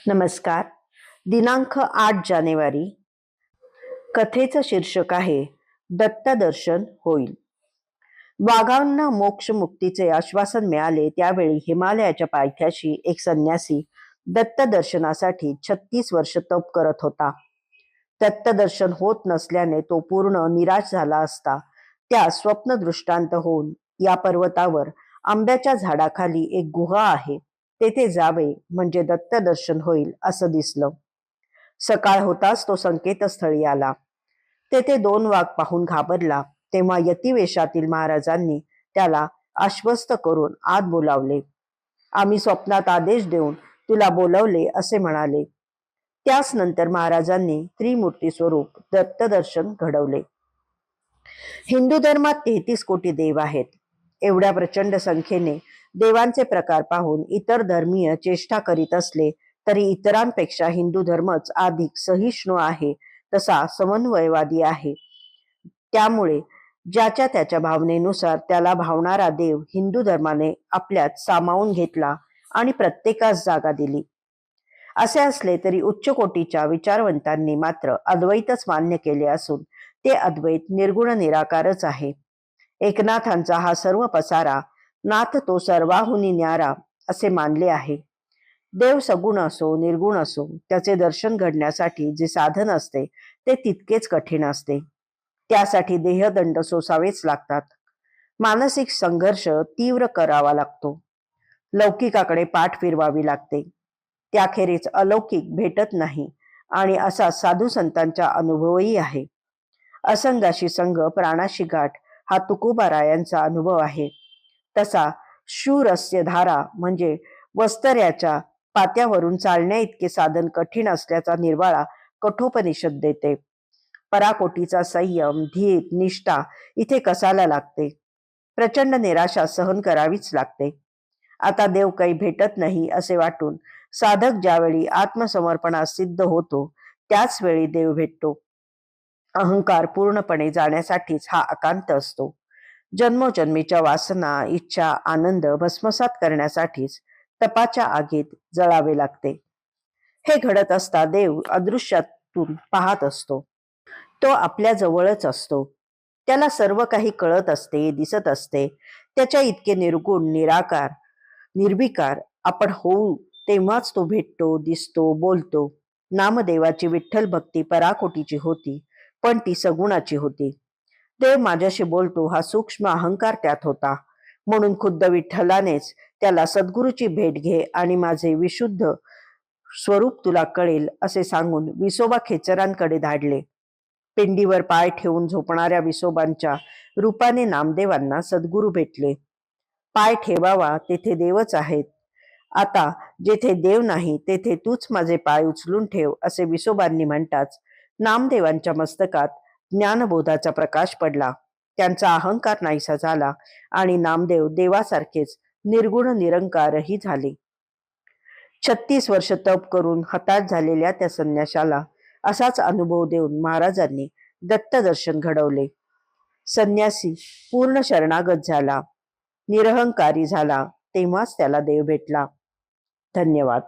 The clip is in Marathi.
नमस्कार. दिनांक 8 जानेवारी. कथेचं शीर्षक आहे दत्तदर्शन होईल. वाघांना मोक्ष मुक्तीचे आश्वासन मिळाले त्यावेळी हिमालयाच्या पायथ्याशी एक संन्यासी दत्तदर्शनासाठी 36 वर्ष तप करत होता. दत्तदर्शन होत नसल्याने तो पूर्ण निराश झाला असता. त्या स्वप्न दृष्टांत होऊन या पर्वतावर आंब्याच्या झाडाखाली एक गुहा आहे, तेथे जावे म्हणजे दत्तदर्शन होईल असं दिसलं. सकाळ होताच तो संकेतस्थळी आला. तेथे 2 वाघ पाहून घाबरला. तेव्हा यतिवेशातील महाराजांनी त्याला आश्वस्त करून आत बोलावले. आम्ही स्वप्नात आदेश देऊन तुला बोलवले असे म्हणाले. त्याच नंतर महाराजांनी त्रिमूर्ती स्वरूप दत्तदर्शन घडवले. हिंदू धर्मात 33 कोटी देव आहेत. एवढ्या प्रचंड संख्येने देवांचे प्रकार पाहून इतर धर्मीय चेष्टा करीत असले तरी इतरांपेक्षा हिंदू धर्मच अधिक सहिष्णू आहे, तसा समन्वयवादी आहे. त्यामुळे ज्याच्या त्याच्या भावनेनुसार त्याला भावणारा देव हिंदू धर्माने आपल्यात सामावून घेतला आणि प्रत्येकास जागा दिली. असे असले तरी उच्च कोटीच्या विचारवंतांनी मात्र अद्वैतच मान्य केले असून ते अद्वैत निर्गुण निराकारच आहे. एकनाथांचा हा सर्व पसारा नाथ तो सर्वाहुनी न्यारा असे मानले आहे. देव सगुण असो निर्गुण असो, त्याचे दर्शन घडण्यासाठी जे साधन असते ते तितकेच कठीण असते. त्यासाठी देहदंड सोसावेच लागतात. मानसिक संघर्ष तीव्र करावा लागतो. लौकिकाकडे पाठ फिरवावी लागते. त्याखेरीज अलौकिक भेटत नाही आणि असा साधू संतांचा अनुभवही आहे. असंगाशी संघ प्राणाशी गाठ हा तुकोबारायांचा अनुभव आहे. तसा शूरस्य धारा म्हणजे वस्तऱ्याच्या पात्यावरून चालण्या इतके साधन कठीण असल्याचा निर्वाळा कठोपनिषद देते. पराकोटीचा संयम धीर निष्ठा इथे कसाला लागते. प्रचंड निराशा सहन करावीच लागते. आता देव काही भेटत नाही असे वाटून साधक ज्यावेळी आत्मसमर्पणास सिद्ध होतो त्याच वेळी देव भेटतो. अहंकार पूर्णपणे जाण्यासाठीच हा एकांत असतो. जन्मोजन्मीच्या वासना इच्छा आनंद भस्मसात करण्यासाठीच तपाच्या आगीत जळावे लागते. हे घडत असता देव अदृश्यातून पाहत असतो. तो आपल्या जवळच असतो. त्याला सर्व काही कळत असते दिसत असते. त्याच्या इतके निर्गुण निराकार निर्विकार आपण होऊ तेव्हाच तो भेटतो दिसतो बोलतो. नामदेवाची विठ्ठल भक्ती पराकोटीची होती, पण ती सगुणाची होती. देव माझ्याशी बोलतो हा सूक्ष्म अहंकार त्यात होता. म्हणून खुद्द विठ्ठलानेच त्याला सद्गुरूची भेट घे आणि माझे विशुद्ध स्वरूप तुला कळेल असे सांगून विसोबा खेचरांकडे धाडले. पिंडीवर पाय ठेवून झोपणाऱ्या विसोबांच्या रूपाने नामदेवांना सद्गुरू भेटले. पाय ठेवावा तेथे देवच आहेत. आता जेथे देव नाही तेथे तूच माझे पाय उचलून ठेव असे विसोबांनी म्हणताच नामदेवांच्या मस्तकात ज्ञानबोधाचा प्रकाश पडला. त्यांचा अहंकार नाहीसा झाला आणि नामदेव देवासारखेच निर्गुण निरंकारही झाले. 36 वर्ष तप करून हताश झालेल्या त्या संन्याशाला असाच अनुभव देऊन महाराजांनी दत्तदर्शन घडवले. संन्यासी पूर्ण शरणागत झाला, निरहंकारी झाला, तेव्हाच त्याला देव भेटला. धन्यवाद.